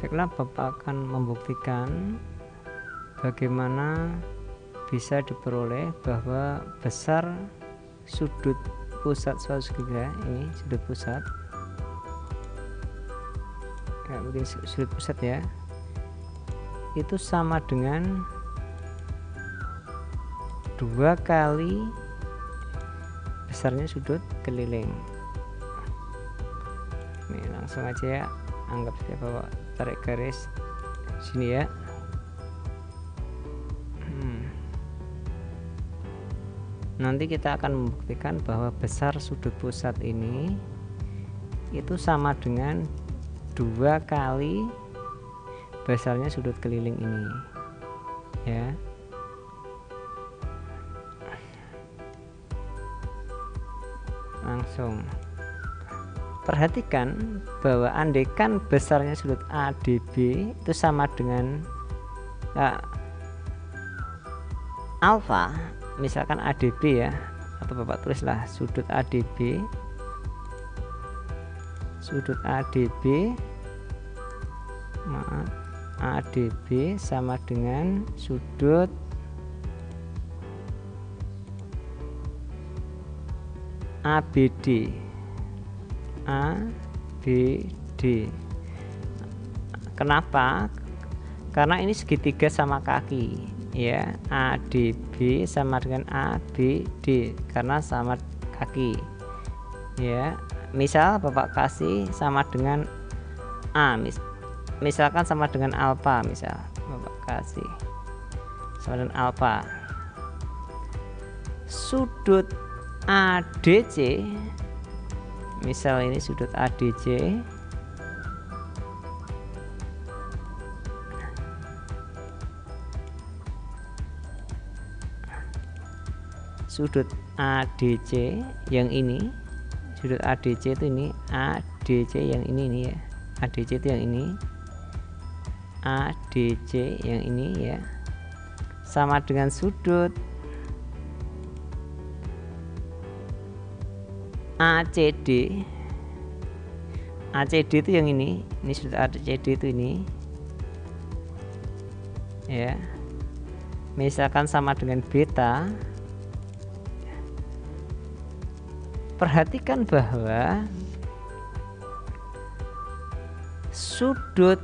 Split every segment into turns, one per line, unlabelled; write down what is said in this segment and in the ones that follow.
Baiklah, Bapak akan membuktikan bagaimana bisa diperoleh bahwa besar sudut pusat suatu segitiga ini, sudut pusat ya, mungkin sudut pusat ya, itu sama dengan 2 kali besarnya sudut keliling. Ini langsung aja ya, anggap saja Bapak tarik garis sini ya. Nanti kita akan membuktikan bahwa besar sudut pusat ini itu sama dengan 2 kali besarnya sudut keliling ini ya. Langsung perhatikan bahwa andaikan besarnya sudut ADB itu sama dengan alfa, misalkan ADB ya, atau Bapak tulislah sudut ADB ADB sama dengan sudut ABD. Kenapa? Karena ini segitiga sama kaki ya. ADB sama dengan ABD karena sama kaki ya. Misal Bapak kasih sama dengan A, misalkan sama dengan alfa, misal Bapak kasih sama dengan alfa. Sudut ADC, misal ini sudut ADC, sudut ADC yang ini, sudut ADC itu ini, ADC yang ini ya, ADC itu yang ini, ADC yang ini ya, sama dengan sudut ACD. ACD itu yang ini sudut ACD itu ini ya, misalkan sama dengan beta. Perhatikan bahwa sudut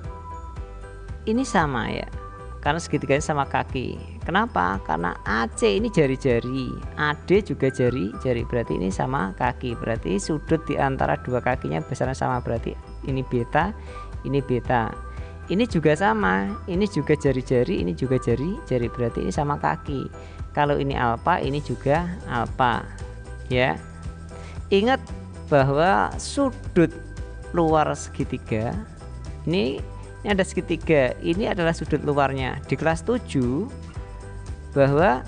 ini sama ya, karena segitiganya sama kaki. Kenapa? Karena AC ini jari-jari, AD juga jari-jari, berarti ini sama kaki. Berarti sudut di antara 2 kakinya besarnya sama, berarti ini beta, ini beta. Ini juga sama, ini juga jari-jari, ini juga jari-jari, berarti ini sama kaki. Kalau ini alfa, ini juga alfa ya. Ingat bahwa sudut luar segitiga ini ada segitiga, ini adalah sudut luarnya. Di kelas 7 bahwa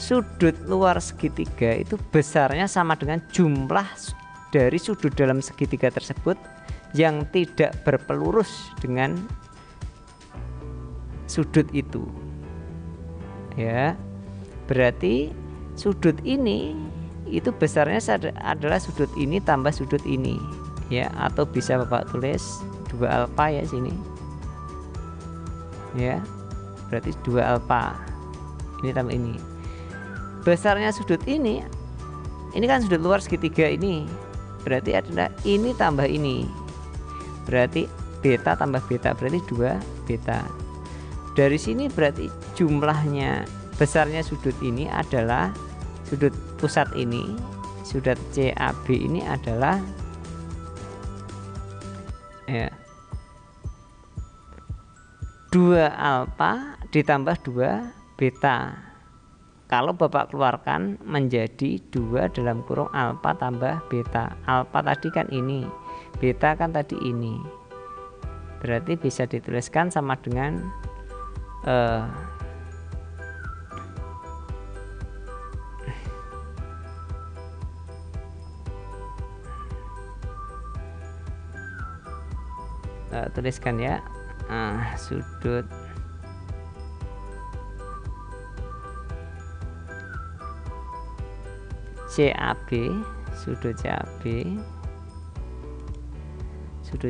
sudut luar segitiga itu besarnya sama dengan jumlah dari sudut dalam segitiga tersebut yang tidak berpelurus dengan sudut itu ya. Berarti sudut ini itu besarnya adalah sudut ini tambah sudut ini ya, atau bisa Bapak tulis 2 alfa ya sini ya, berarti 2 alfa ini tambah ini. Besarnya sudut ini kan sudut luar segitiga ini, berarti adalah ini tambah ini, berarti beta tambah beta, berarti 2 beta. Dari sini berarti jumlahnya besarnya sudut ini adalah sudut pusat ini, sudut CAB ini adalah ya 2 alfa ditambah 2 beta. Kalau Bapak keluarkan menjadi 2 dalam kurung alfa tambah beta. Alfa tadi kan ini, beta kan tadi ini, berarti bisa dituliskan sama dengan tuliskan ya, sudut CAB, sudut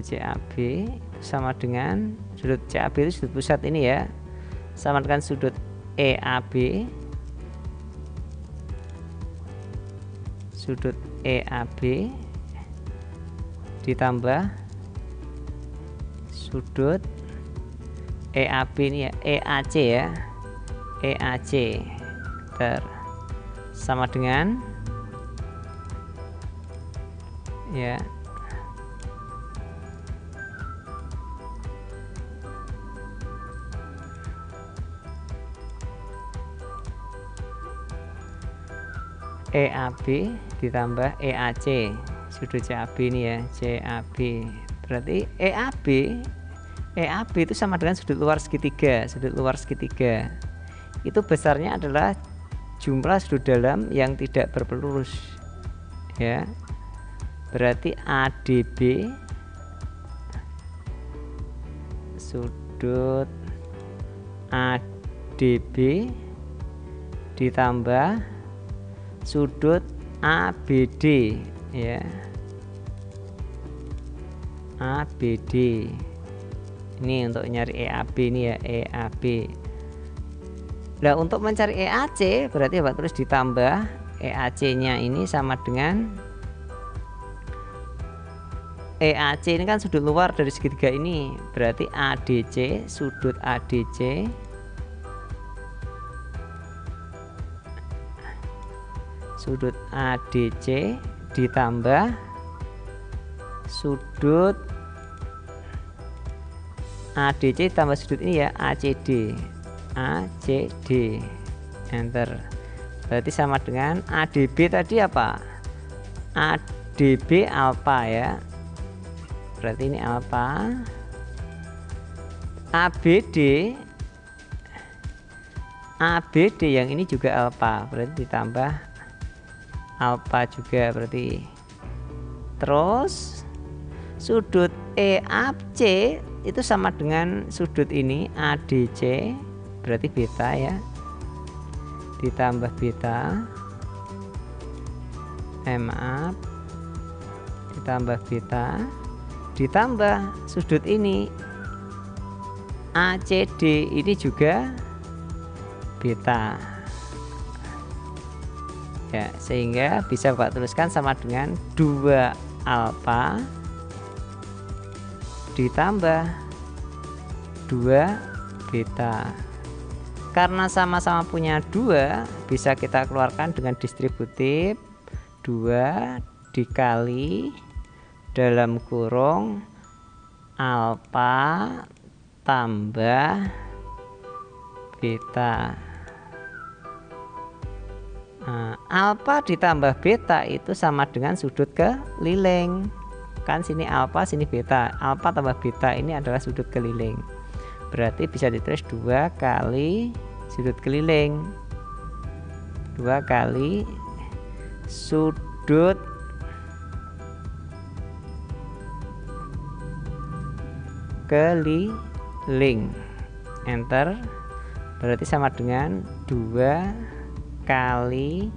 CAB sama dengan sudut CAB itu sudut pusat ini ya, sama dengan sudut EAB. Sudut EAB ditambah sudut EAB ini ya, EAC ya, EAC sama dengan ya EAB ditambah EAC, sudut CAB ini ya, CAB. Berarti EAB itu sama dengan sudut luar segitiga. Sudut luar segitiga itu besarnya adalah jumlah sudut dalam yang tidak berpelurus ya. Berarti ADB, sudut ADB ditambah sudut ABD ya, ABD. Ini untuk nyari EAB ini ya, EAB. Nah, untuk mencari EAC berarti Bapak tulis ditambah EAC nya ini sama dengan EAC ini kan sudut luar dari segitiga ini, berarti ADC, sudut ADC sudut ADC ditambah sudut ADC tambah sudut ini ya, ACD, ACD, enter. Berarti sama dengan ADB tadi apa? ADB alfa ya, berarti ini alfa. ABD, ABD yang ini juga alfa, berarti ditambah alfa juga berarti. Terus sudut EAC itu sama dengan sudut ini ADC, berarti beta ya, ditambah beta, maaf, ditambah beta, ditambah sudut ini ACD ini juga beta ya, sehingga bisa Bapak tuliskan sama dengan 2 alfa ditambah 2 beta. Karena sama-sama punya 2, bisa kita keluarkan dengan distributif 2 dikali dalam kurung alfa tambah beta. Nah, alfa ditambah beta itu sama dengan sudut keliling. Kan sini alfa, sini beta. Alfa tambah beta ini adalah sudut keliling. Berarti bisa ditulis 2 kali sudut keliling, 2 kali sudut keliling, enter. Berarti sama dengan 2 kali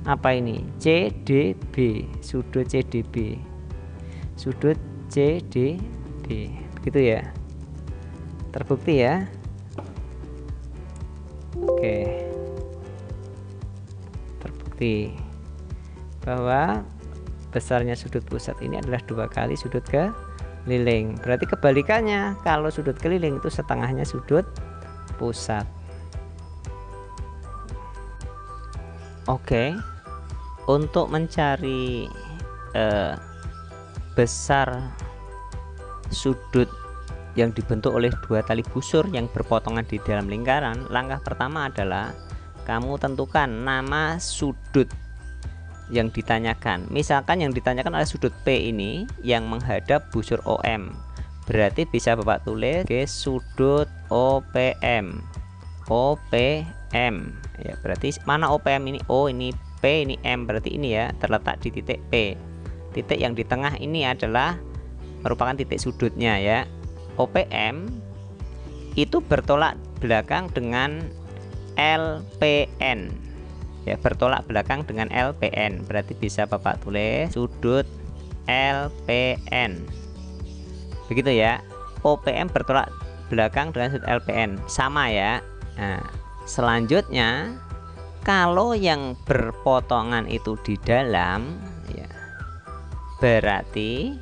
apa ini, CDB, sudut CDB, sudut CDB, begitu ya, terbukti ya. Oke, terbukti bahwa besarnya sudut pusat ini adalah 2 kali sudut keliling. Berarti kebalikannya, kalau sudut keliling itu setengahnya sudut pusat. Oke, untuk mencari besar sudut yang dibentuk oleh 2 tali busur yang berpotongan di dalam lingkaran, langkah pertama adalah kamu tentukan nama sudut yang ditanyakan. Misalkan yang ditanyakan adalah sudut P ini yang menghadap busur OM, berarti bisa Bapak tulis ke sudut OPM, OPM ya. Berarti mana OPM ini? O ini P, ini M, berarti ini ya, terletak di titik P. Titik yang di tengah ini adalah merupakan titik sudutnya ya. OPM itu bertolak belakang dengan LPN ya, bertolak belakang dengan LPN, berarti bisa Bapak tulis sudut LPN, begitu ya. OPM bertolak belakang dengan sudut LPN, sama ya. Nah, selanjutnya kalau yang berpotongan itu di dalam ya, berarti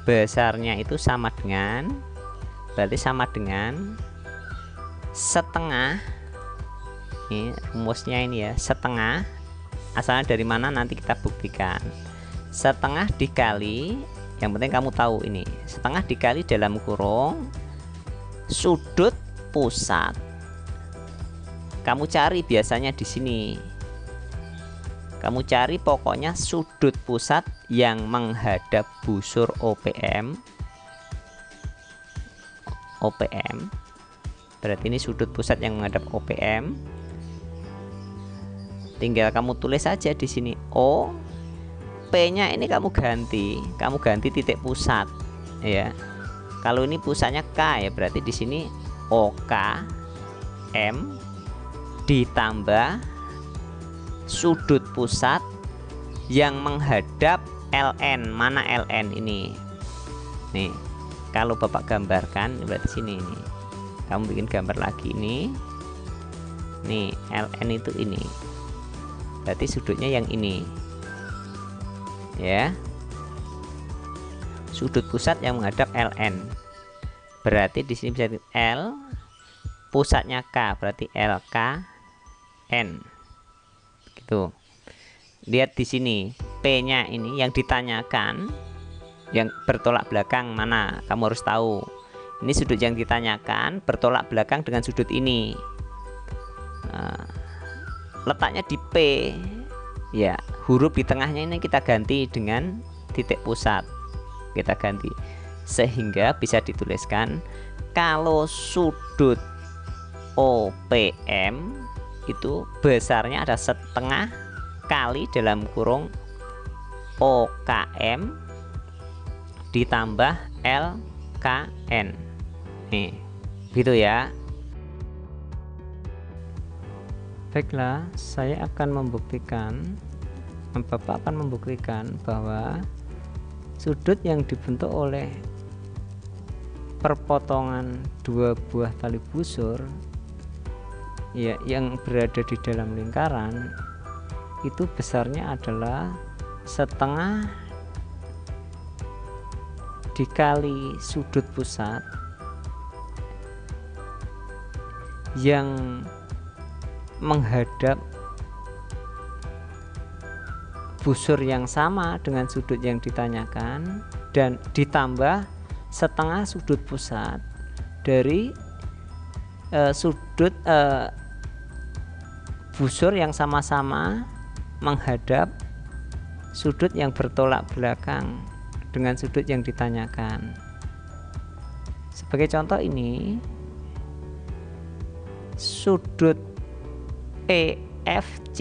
besarnya itu sama dengan, berarti sama dengan setengah, ini rumusnya ini ya, setengah, asalnya dari mana nanti kita buktikan, setengah dikali, yang penting kamu tahu ini, setengah dikali dalam kurung sudut pusat. Kamu cari biasanya di sini, kamu cari pokoknya sudut pusat yang menghadap busur OPM. OPM berarti ini sudut pusat yang menghadap OPM. Tinggal kamu tulis saja di sini O, P-nya ini kamu ganti titik pusat ya. Kalau ini pusatnya K ya, berarti di sini OK M ditambah sudut pusat yang menghadap LN. Mana LN ini? Nih, kalau Bapak gambarkan berarti sini nih. Kamu bikin gambar lagi ini. Nih, LN itu ini. Berarti sudutnya yang ini. Ya. Sudut pusat yang menghadap LN. Berarti di sini bisa L, pusatnya K, berarti LKN. Gitu. Lihat di sini, P-nya ini yang ditanyakan, yang bertolak belakang mana? Kamu harus tahu. Ini sudut yang ditanyakan bertolak belakang dengan sudut ini. Nah, letaknya di P. Ya, huruf di tengahnya ini kita ganti dengan titik pusat. Kita ganti sehingga bisa dituliskan kalau sudut OPM itu besarnya ada setengah kali dalam kurung OKM ditambah LKN. Nih, gitu ya. Baiklah, saya akan membuktikan, Bapak akan membuktikan bahwa sudut yang dibentuk oleh perpotongan dua buah tali busur ya, yang berada di dalam lingkaran itu besarnya adalah setengah dikali sudut pusat yang menghadap busur yang sama dengan sudut yang ditanyakan dan ditambah setengah sudut pusat dari sudut busur yang sama-sama menghadap sudut yang bertolak belakang dengan sudut yang ditanyakan. Sebagai contoh ini, sudut EFC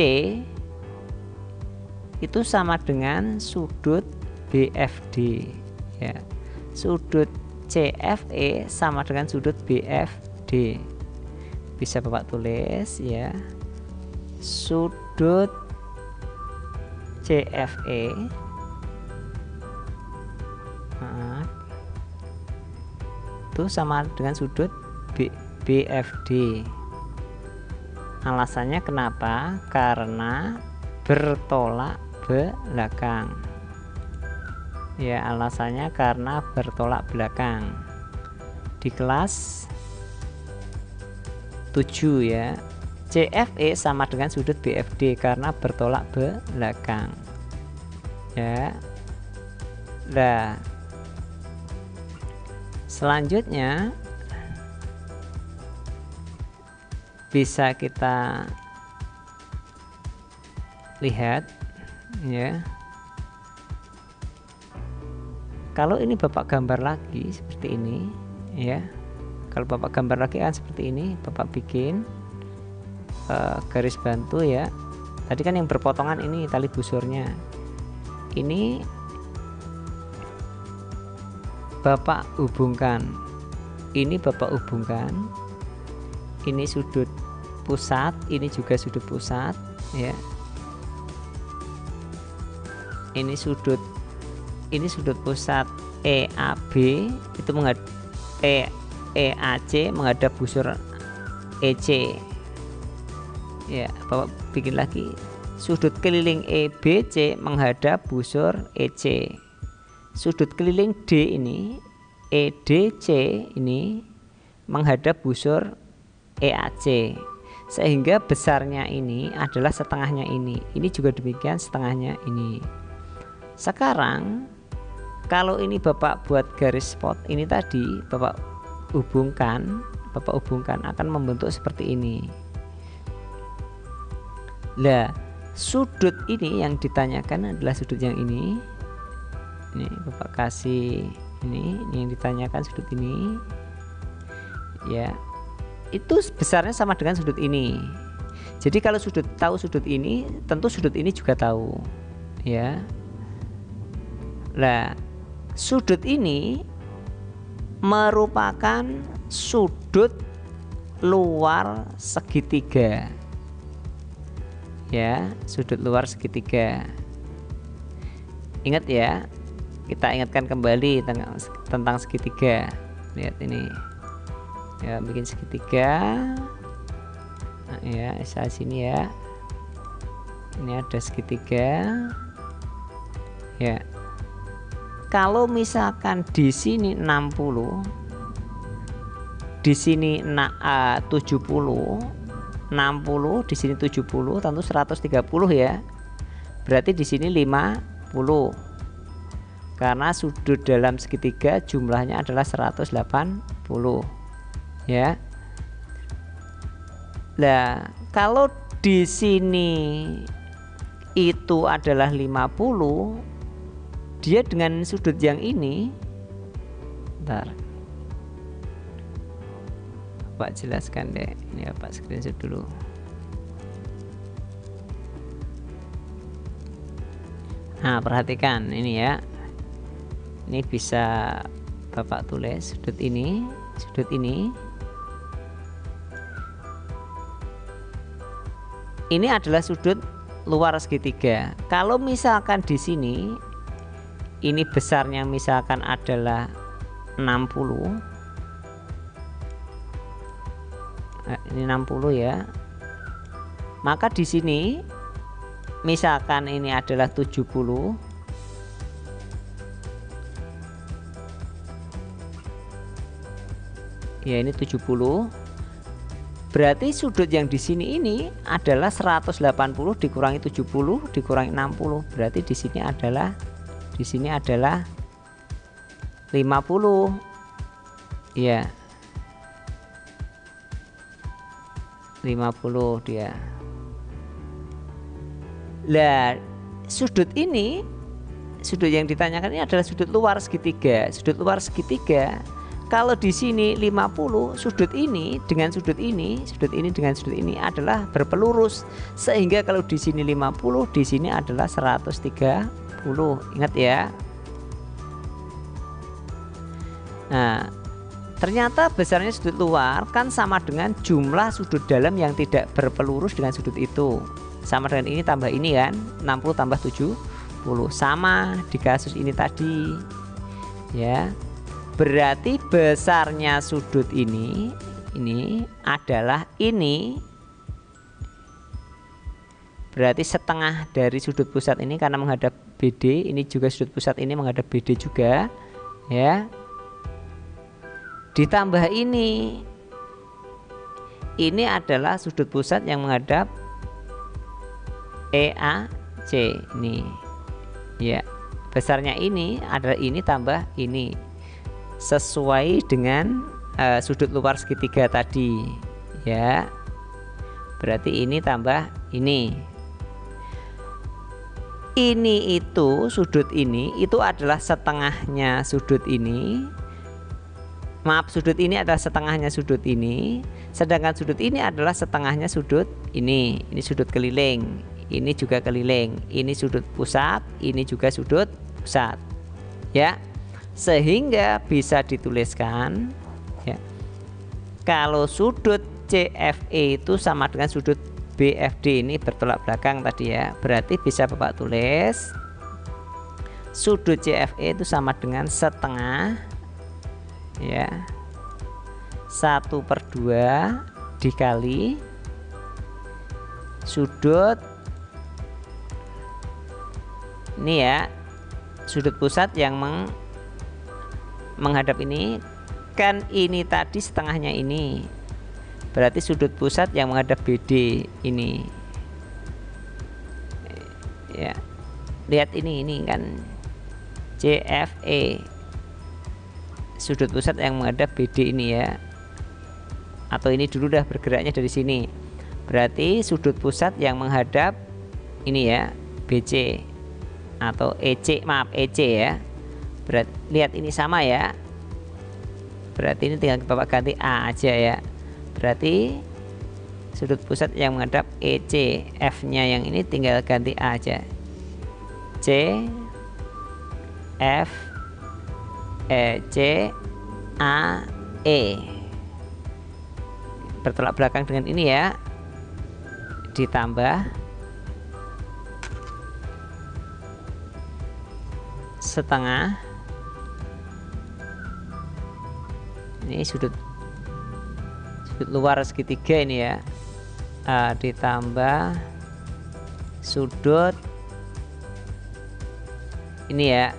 itu sama dengan sudut BFD ya. Sudut CFE sama dengan sudut BFD. Bisa Bapak tulis ya. Sudut CFE itu sama dengan sudut BFD. Alasannya kenapa? Karena bertolak belakang ya, alasannya karena bertolak belakang. Di kelas 7 ya, CFE sama dengan sudut BFD karena bertolak belakang ya. Nah, selanjutnya bisa kita lihat ya. Kalau ini Bapak gambar lagi seperti ini ya. Kalau Bapak gambar lagi kan seperti ini, Bapak bikin garis bantu ya. Tadi kan yang berpotongan ini tali busurnya. Ini Bapak hubungkan. Ini Bapak hubungkan. Ini sudut pusat, ini juga sudut pusat ya. Ini sudut pusat EAB itu EAC menghadap busur EC. Ya, Bapak bikin lagi. Sudut keliling EBC menghadap busur EC. Sudut keliling D ini EDC ini menghadap busur EAC, sehingga besarnya ini adalah setengahnya ini. Ini juga demikian, setengahnya ini. Sekarang kalau ini Bapak buat garis spot ini tadi, Bapak hubungkan akan membentuk seperti ini. Lah, sudut ini yang ditanyakan adalah sudut yang ini. Ini Bapak kasih ini yang ditanyakan sudut ini. Ya, itu besarnya sama dengan sudut ini. Jadi kalau tahu sudut ini, tentu sudut ini juga tahu. Ya. Nah, sudut ini merupakan sudut luar segitiga. Ya, sudut luar segitiga. Ingat ya, kita ingatkan kembali tentang segitiga. Lihat ini. Ya, bikin segitiga. Nah, ya, saya sini ya. Ini ada segitiga. Ya. Kalau misalkan di sini 60, di sini 70, 60, di sini 70, tentu 130 ya. Berarti di sini 50. Karena sudut dalam segitiga jumlahnya adalah 180. Ya. Nah, kalau di sini itu adalah 50, dia dengan sudut yang ini, bentar, Bapak jelaskan deh. Ini Bapak screenshot dulu. Nah, perhatikan ini ya. Ini bisa Bapak tulis sudut ini, sudut ini. Ini adalah sudut luar segitiga. Kalau misalkan di sini ini besarnya misalkan adalah 60. Nah, ini 60 ya. Maka di sini misalkan ini adalah 70. Ya, ini 70. Berarti sudut yang di sini ini adalah 180 dikurangi 70 dikurangi 60. Berarti di sini adalah 50. Ya. 50 dia. Lah, sudut ini, sudut yang ditanyakan ini adalah sudut luar segitiga. Sudut luar segitiga, kalau di sini 50, sudut ini dengan sudut ini, sudut ini dengan sudut ini adalah berpelurus. Sehingga kalau di sini 50, di sini adalah 130. Ingat ya. Nah, ternyata besarnya sudut luar kan sama dengan jumlah sudut dalam yang tidak berpelurus dengan sudut itu. Sama dengan ini tambah ini kan, 60 tambah 70. Sama di kasus ini tadi. Ya. Berarti besarnya sudut ini adalah ini. Berarti setengah dari sudut pusat ini karena menghadap BD, ini juga sudut pusat ini menghadap BD juga, ya. Ditambah ini adalah sudut pusat yang menghadap EAC ini. Ya, besarnya ini adalah ini tambah ini. Sesuai dengan sudut luar segitiga tadi, ya. Berarti ini tambah ini. Ini itu sudut ini itu adalah setengahnya sudut ini. Maaf, sudut ini adalah setengahnya sudut ini, sedangkan sudut ini adalah setengahnya sudut ini. Ini sudut keliling, ini juga keliling, ini sudut pusat, ini juga sudut pusat. Ya. Sehingga bisa dituliskan ya. Kalau sudut CFE itu sama dengan sudut BFD, ini bertolak belakang tadi ya. Berarti bisa Bapak tulis sudut CFE itu sama dengan setengah ya 1/2 dikali sudut ini ya, sudut pusat yang menghadap ini kan, ini tadi setengahnya ini, berarti sudut pusat yang menghadap BD ini ya. Lihat ini kan CFE, sudut pusat yang menghadap BD ini ya, atau ini dulu dah bergeraknya dari sini, berarti sudut pusat yang menghadap ini ya BC atau EC, maaf EC ya. Berarti lihat ini sama ya, berarti ini tinggal Bapak ganti A aja ya. Berarti sudut pusat yang menghadap EC, F nya yang ini tinggal ganti A aja, C F E C A E, bertolak belakang dengan ini ya, ditambah setengah ini sudut luar segitiga ini ya, ditambah sudut ini ya,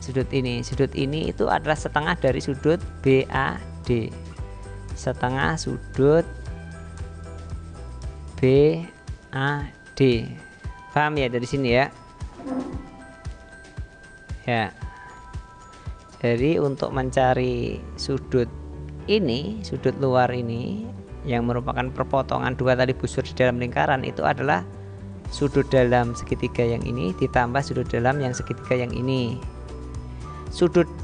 sudut ini itu adalah setengah dari sudut BAD, setengah sudut BAD. Paham ya dari sini ya? Ya. Jadi untuk mencari sudut ini, sudut luar ini yang merupakan perpotongan dua tali busur di dalam lingkaran, itu adalah sudut dalam segitiga yang ini ditambah sudut dalam yang segitiga yang ini.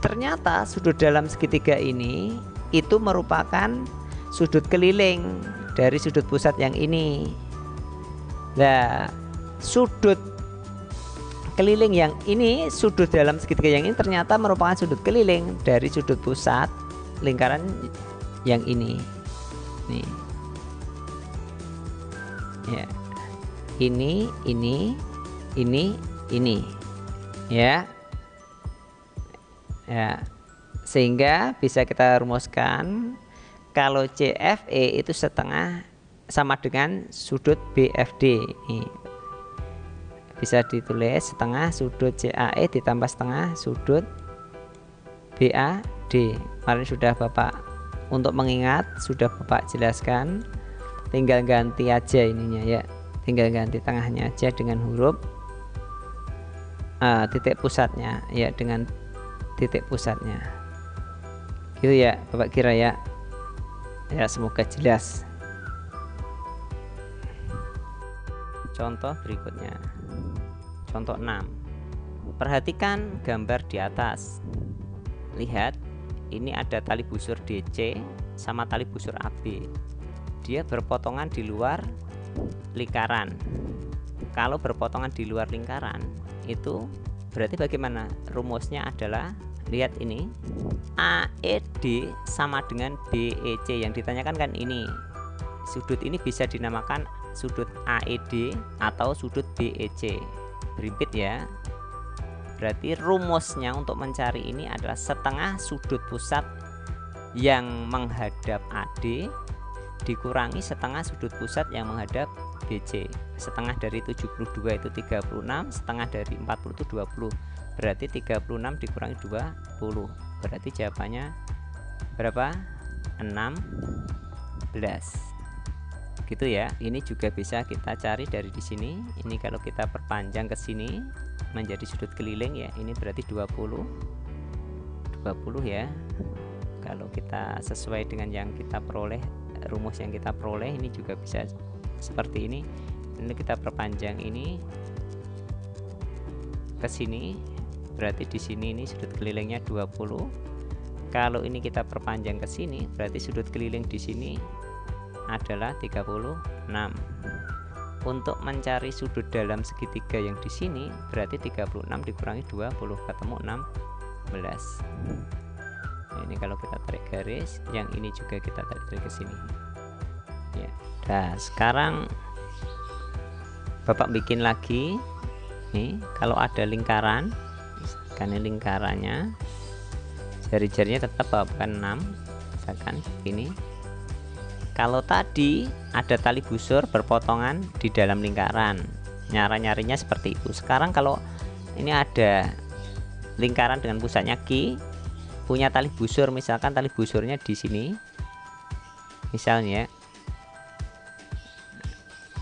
Ternyata sudut dalam segitiga ini itu merupakan sudut keliling dari sudut pusat yang ini. Nah, sudut keliling yang ini, sudut dalam segitiga yang ini ternyata merupakan sudut keliling dari sudut pusat lingkaran yang ini. Nih. Ya. Ini ya. Ya. Sehingga bisa kita rumuskan kalau CFE itu setengah sama dengan sudut BFD. Nih. Bisa ditulis setengah sudut CAE ditambah setengah sudut BAD. Kemarin sudah Bapak, untuk mengingat sudah Bapak jelaskan, tinggal ganti aja ininya ya, tinggal ganti tengahnya aja dengan huruf titik pusatnya ya, dengan titik pusatnya gitu ya Bapak kira ya. Ya semoga jelas. Contoh berikutnya, contoh 6. Perhatikan gambar di atas. Lihat, ini ada tali busur DC sama tali busur AB. Dia berpotongan di luar lingkaran. Kalau berpotongan di luar lingkaran itu berarti bagaimana? Rumusnya adalah, lihat ini, AED sama dengan BEC. Yang ditanyakan kan ini. Sudut ini bisa dinamakan sudut AED atau sudut BEC. Berimpit ya. Berarti rumusnya untuk mencari ini adalah setengah sudut pusat yang menghadap AD dikurangi setengah sudut pusat yang menghadap BC. Setengah dari 72 itu 36, setengah dari 40 itu 20. Berarti 36 dikurangi 20. Berarti jawabannya berapa? 16. Gitu ya. Ini juga bisa kita cari dari di sini. Ini kalau kita perpanjang ke sini menjadi sudut keliling ya, ini berarti 20 ya. Kalau kita sesuai dengan yang kita peroleh, rumus yang kita peroleh, ini juga bisa seperti ini. Ini kita perpanjang ini ke sini, berarti di sini ini sudut kelilingnya 20. Kalau ini kita perpanjang ke sini, berarti sudut keliling di sini adalah 36. Untuk mencari sudut dalam segitiga yang di sini, berarti 36 dikurangi 20, ketemu 16. Nah, ini kalau kita tarik garis, yang ini juga kita tarik ke sini. Ya. Nah, sekarang Bapak bikin lagi. Nih, kalau ada lingkaran, perhatikan ini lingkarannya, jari-jarinya tetap bukan 6 misalkan begini. Kalau tadi ada tali busur berpotongan di dalam lingkaran, nyarinya seperti itu. Sekarang kalau ini ada lingkaran dengan pusatnya Q, punya tali busur, misalkan tali busurnya di sini,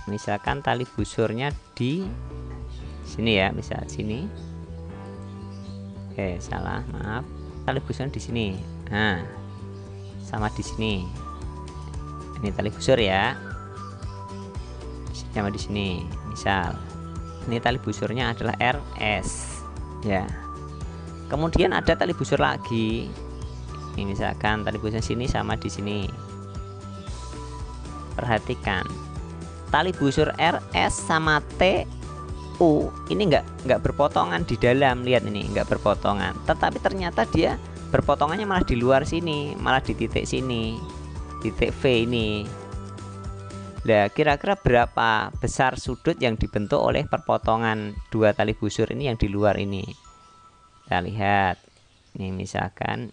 misalkan tali busurnya di sini ya, misal sini. Salah, maaf. Tali busurnya di sini. Nah, sama di sini. Ini tali busur ya. Sama di sini. Misal, ini tali busurnya adalah RS ya. Kemudian ada tali busur lagi. Ini misalkan tali busur sini sama di sini. Perhatikan. Tali busur RS sama TU ini enggak berpotongan di dalam, lihat ini enggak berpotongan, tetapi ternyata dia berpotongannya malah di luar sini, malah di titik sini, titik V ini. Nah, kira-kira berapa besar sudut yang dibentuk oleh perpotongan dua tali busur ini yang di luar ini? Kita lihat ini, misalkan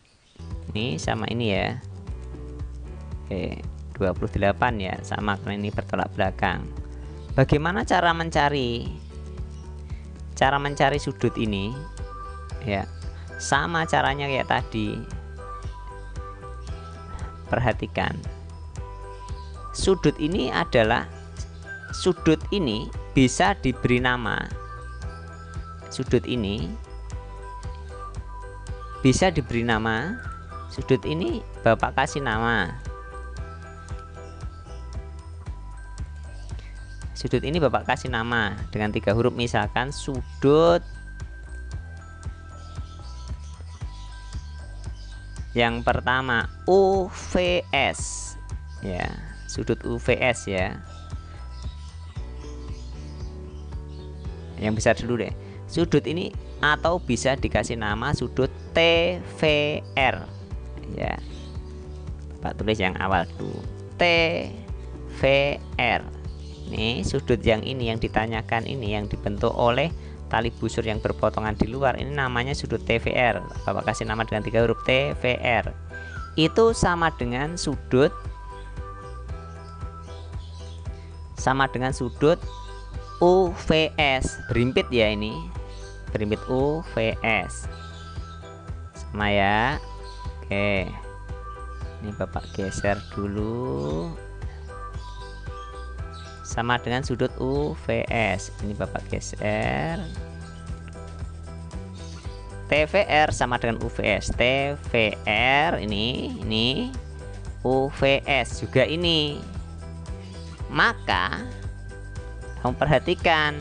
ini sama ini ya, 28 ya, sama karena ini bertolak belakang. Bagaimana cara mencari sudut ini ya? Sama caranya kayak tadi. Perhatikan, sudut ini bisa diberi nama. Sudut ini bisa diberi nama. Sudut ini Bapak kasih nama. Sudut ini Bapak kasih nama dengan 3 huruf, misalkan sudut yang pertama UVS ya, sudut UVS ya. Yang besar dulu deh. Sudut ini atau bisa dikasih nama sudut TVR ya. Pak tulis yang awal dulu, TVR. Ini sudut yang ini yang ditanyakan, ini yang dibentuk oleh tali busur yang berpotongan di luar, ini namanya sudut TVR. Bapak kasih nama dengan 3 huruf, TVR. Itu sama dengan sudut UVS, berimpit ya, ini berimpit UVS sama ya. Oke, ini Bapak geser dulu, sama dengan sudut UVS. Ini Bapak geser. TVR sama dengan UVS. TVR ini UVS juga ini. Maka kamu perhatikan,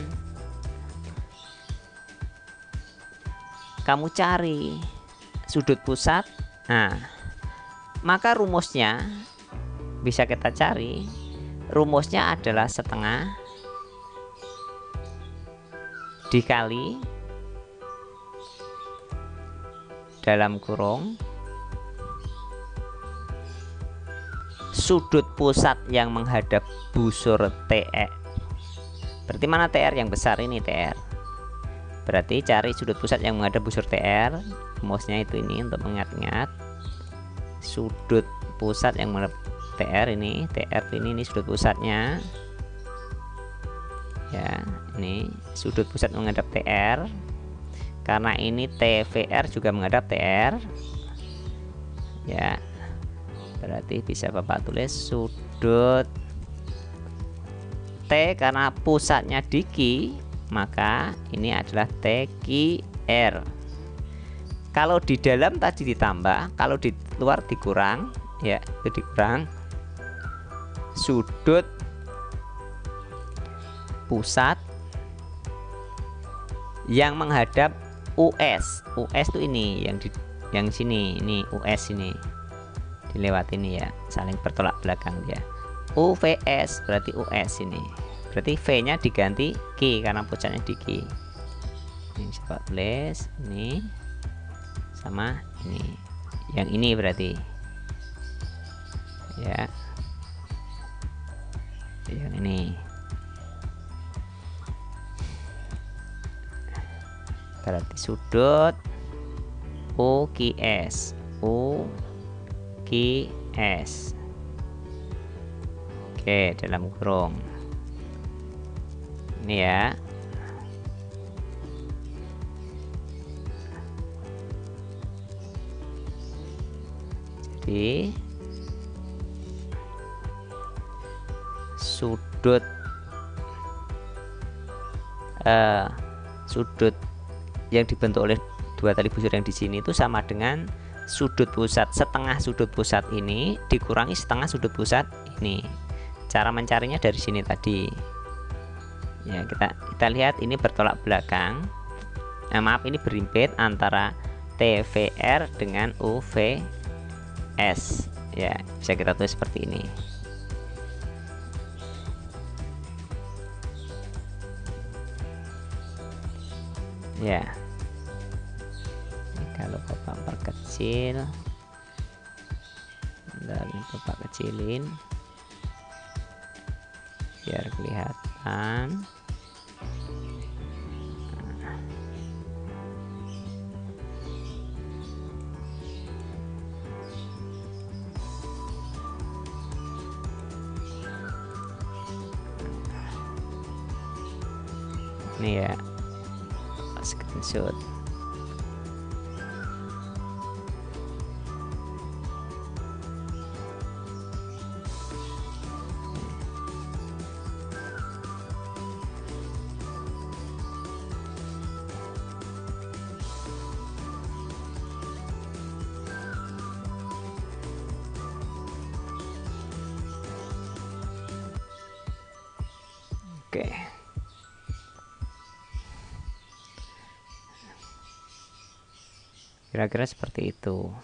kamu cari sudut pusat. Nah, maka rumusnya bisa kita cari. Rumusnya adalah setengah dikali dalam kurung sudut pusat yang menghadap busur TR. Berarti mana TR yang besar? Ini TR. Berarti cari sudut pusat yang menghadap busur TR. Rumusnya itu ini untuk mengingat-ingat. Sudut pusat yang menghadap TR ini, TR ini sudut pusatnya ya. Ini sudut pusat menghadap TR, karena ini TVR juga menghadap TR ya. Berarti bisa Bapak tulis sudut T, karena pusatnya di Q, maka ini adalah TQR. Kalau di dalam tadi ditambah, kalau di luar dikurang ya, itu dikurang. Sudut pusat yang menghadap US. US itu ini yang sini, ini US ini dilewat ini ya, saling bertolak belakang dia. UVS berarti US ini. Berarti V-nya diganti Q karena pusatnya di Q. Ini coba tulis ini sama ini. Yang ini berarti ya. Yang ini berarti sudut UKS UKS. Oke, dalam kurung ini ya. Jadi sudut sudut yang dibentuk oleh dua tali busur yang di sini itu sama dengan sudut pusat, setengah sudut pusat ini dikurangi setengah sudut pusat ini. Cara mencarinya dari sini tadi ya, kita lihat ini bertolak belakang, maaf ini berimpit antara TVR dengan UVS ya, bisa kita tulis seperti ini ya. Ini kalau Bapak perkecil, dan Bapak kecilin biar kelihatan. Ini ya, screenshot. Oke. Kira-kira seperti itu.